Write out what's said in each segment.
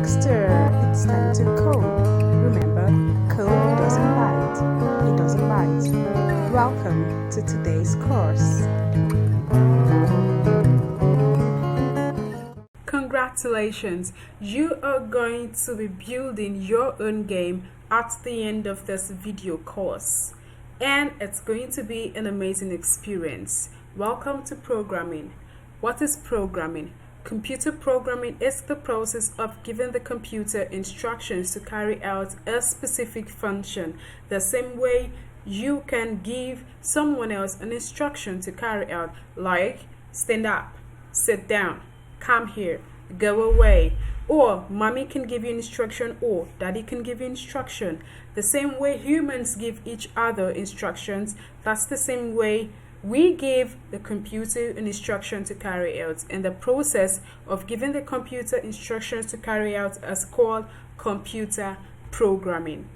Dexter, it's time to code. Remember, code doesn't bite. It doesn't bite. Welcome to today's course. Congratulations! You are going to be building your own game at the end of this video course. And it's going to be an amazing experience. Welcome to programming. What is programming? Computer programming is the process of giving the computer instructions to carry out a specific function, the same way you can give someone else an instruction to carry out, like stand up, sit down, come here, go away. Or mommy can give you instruction, or daddy can give you instruction. The same way humans give each other instructions, that's the same way we give the computer an instruction to carry out. And the process of giving the computer instructions to carry out is called computer programming.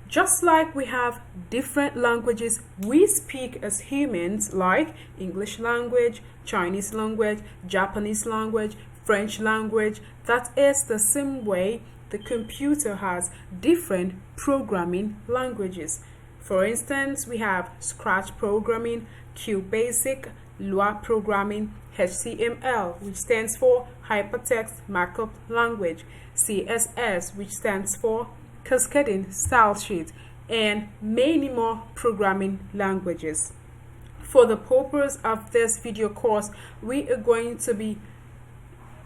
Just like we have different languages we speak as humans, like English language, Chinese language, Japanese language, French language, that is the same way the computer has different programming languages. For instance, we have Scratch programming, QBasic, Lua programming, HTML, which stands for Hypertext Markup Language, CSS, which stands for Cascading Style Sheet, and many more programming languages. For the purpose of this video course, we are going to be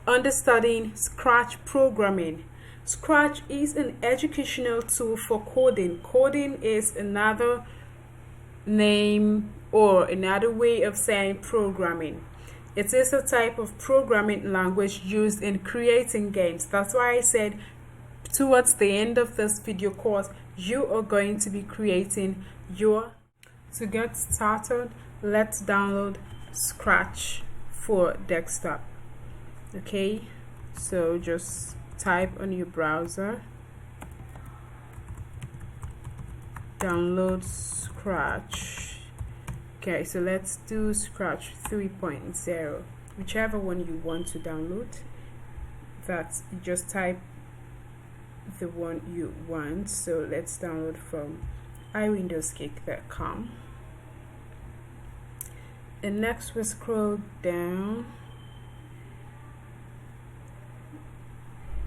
understudying Scratch programming. Scratch is an educational tool for coding. Coding is another name or another way of saying programming. It is a type of programming language used in creating games. That's why I said towards the end of this video course, you are going to be creating your. To get started, let's download Scratch for desktop. Okay, so just type on your browser, download Scratch. Okay, so let's do Scratch 3.0, whichever one you want to download. That's, you just type the one you want. So let's download from iwindowsgeek.com. And next we scroll down.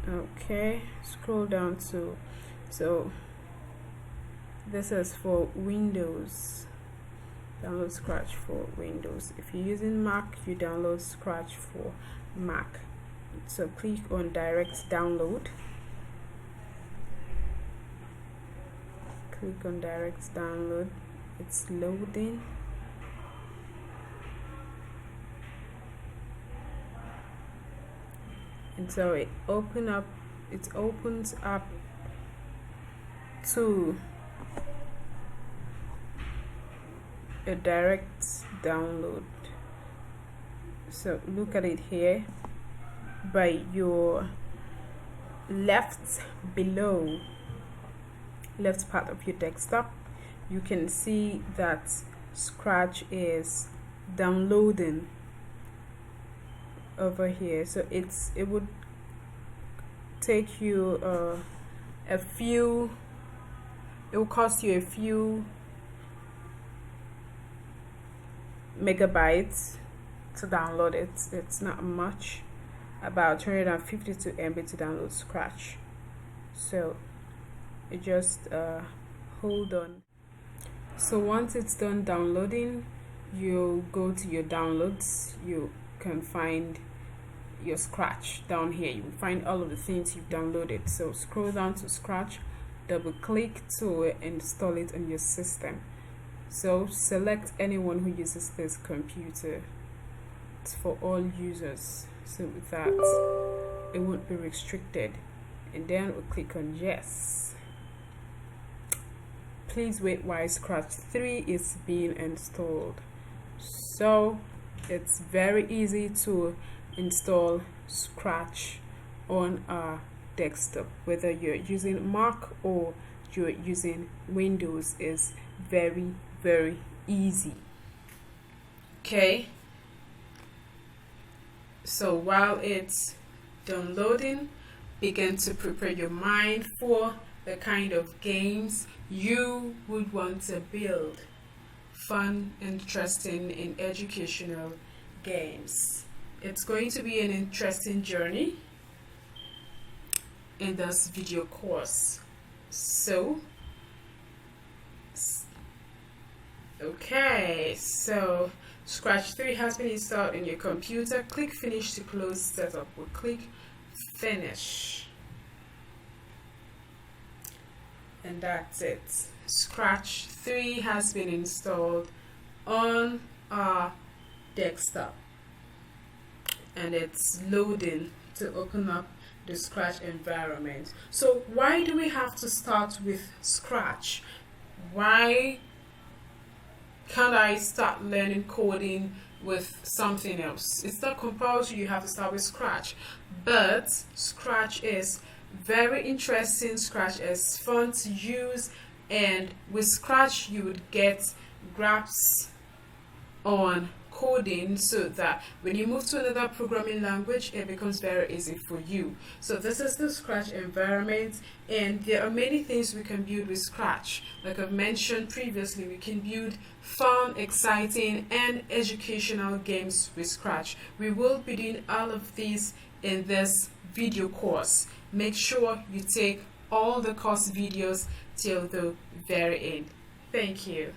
Okay, scroll down to, so this is for Windows. Download Scratch for Windows. If you're using Mac, you download Scratch for Mac. So click on direct download. Click on direct download. It's loading. And so it opens up to a direct download. So look at it here. By your left part of your desktop, you can see that Scratch is downloading over here. So it would take you it will cost you a few megabytes to download it. It's not much, about 252 MB to download Scratch. So you just hold on. So once it's done downloading, you'll go to your downloads. You can find your Scratch down here. You will find all of the things you've downloaded. So scroll down to Scratch, double click to install it on your system. So select anyone who uses this computer. It's for all users, so with that it won't be restricted. And then we'll click on yes. Please wait while Scratch 3 is being installed. So it's very easy to install Scratch on a desktop, whether you're using Mac or you're using Windows. Is very easy. Okay, so while it's downloading, begin to prepare your mind for the kind of games you would want to build. Fun, interesting, and educational games. It's going to be an interesting journey in this video course. So, okay, so Scratch 3 has been installed in your computer. Click Finish to close setup. We'll click Finish. And that's it. Scratch 3 has been installed on our desktop. And it's loading to open up the Scratch environment. So why do we have to start with Scratch? Why can't I start learning coding with something else? It's not compulsory you have to start with Scratch, but Scratch is very interesting. Scratch is fun to use, and with Scratch you would get grasp on coding so that when you move to another programming language it becomes very easy for you. So this is the Scratch environment, and there are many things we can build with Scratch. Like I've mentioned previously, we can build fun, exciting, and educational games with Scratch. We will be doing all of these in this video course. Make sure you take all the course videos till the very end. Thank you.